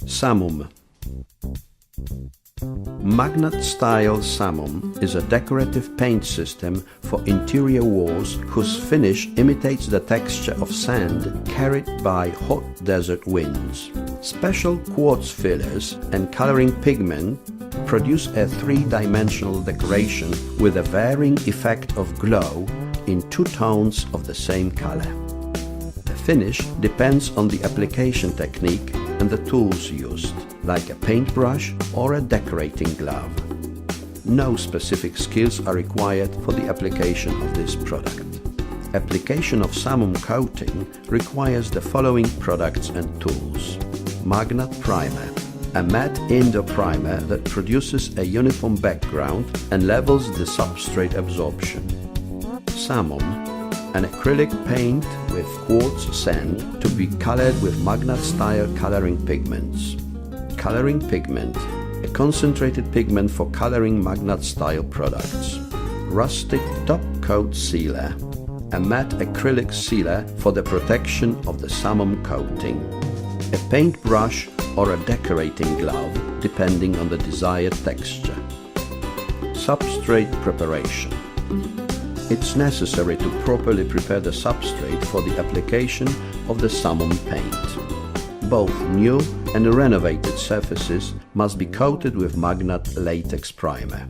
Samum. MAGNAT Style Samum is a decorative paint system for interior walls whose finish imitates the texture of sand carried by hot desert winds. Special quartz fillers and coloring pigment produce a three-dimensional decoration with a varying effect of glow in two tones of the same color. The finish depends on the application technique and the tools used, like a paintbrush or a decorating glove. No specific skills are required for the application of this product. Application of Samum coating requires the following products and tools. MAGNAT Primer, a matte indoor primer that produces a uniform background and levels the substrate absorption. Samum, an acrylic paint with quartz sand to be colored with MAGNAT style coloring pigments. Coloring pigment, a concentrated pigment for coloring MAGNAT style products. Rustic top coat sealer, a matte acrylic sealer for the protection of the Samum coating. A paintbrush or a decorating glove, depending on the desired texture. Substrate preparation. It's necessary to properly prepare the substrate for the application of the Samum paint. Both new and renovated surfaces must be coated with MAGNAT latex primer.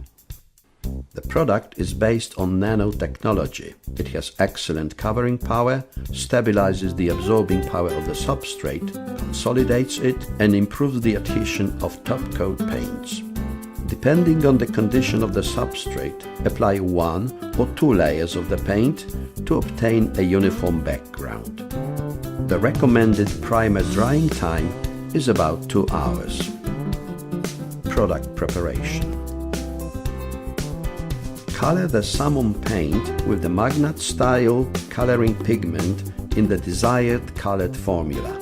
The product is based on nanotechnology. It has excellent covering power, stabilizes the absorbing power of the substrate, consolidates it, and improves the adhesion of top-coat paints. Depending on the condition of the substrate, apply 1 or 2 layers of the paint to obtain a uniform background. The recommended primer drying time is about 2 hours. Product preparation. Color the Samum paint with the MAGNAT style coloring pigment in the desired colored formula.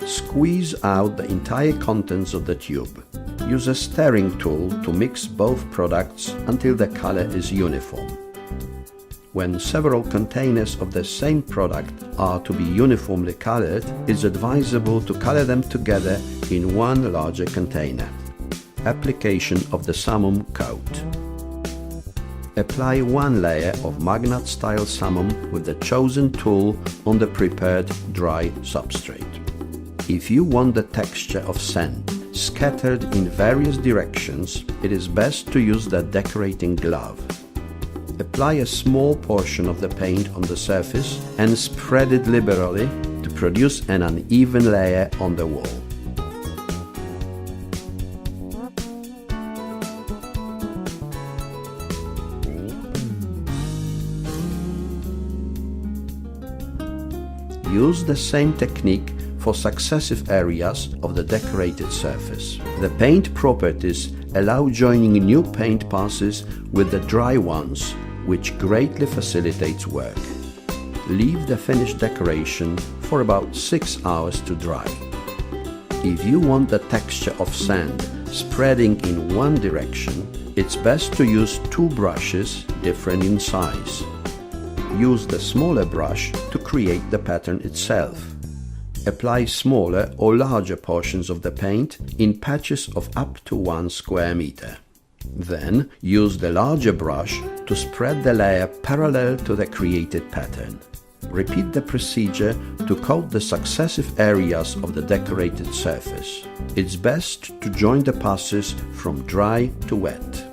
Squeeze out the entire contents of the tube. Use a stirring tool to mix both products until the color is uniform. When several containers of the same product are to be uniformly colored, it's advisable to color them together in one larger container. Application of the Samum coat. Apply 1 layer of MAGNAT style Samum with the chosen tool on the prepared dry substrate. If you want the texture of sand scattered in various directions, it is best to use the decorating glove. Apply a small portion of the paint on the surface and spread it liberally to produce an uneven layer on the wall. Use the same technique for successive areas of the decorated surface. The paint properties allow joining new paint passes with the dry ones, which greatly facilitates work. Leave the finished decoration for about 6 hours to dry. If you want the texture of sand spreading in one direction, it's best to use 2 brushes different in size. Use the smaller brush to create the pattern itself. Apply smaller or larger portions of the paint in patches of up to 1 square meter. Then use the larger brush to spread the layer parallel to the created pattern. Repeat the procedure to coat the successive areas of the decorated surface. It's best to join the passes from dry to wet.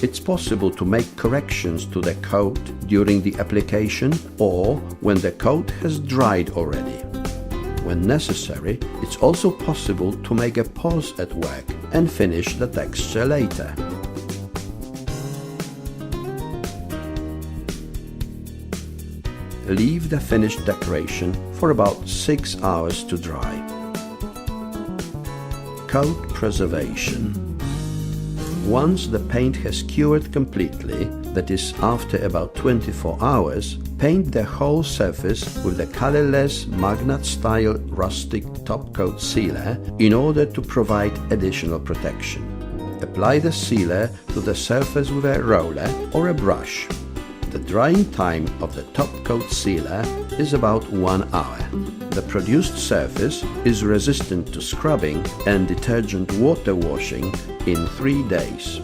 It's possible to make corrections to the coat during the application or when the coat has dried already. When necessary, it's also possible to make a pause at work and finish the texture later. Leave the finished decoration for about 6 hours to dry. Coat preservation. Once the paint has cured completely, that is after about 24 hours, paint the whole surface with the colorless MAGNAT Style rustic top coat sealer in order to provide additional protection. Apply the sealer to the surface with a roller or a brush. The drying time of the top coat sealer is about 1 hour. The produced surface is resistant to scrubbing and detergent water washing in 3 days.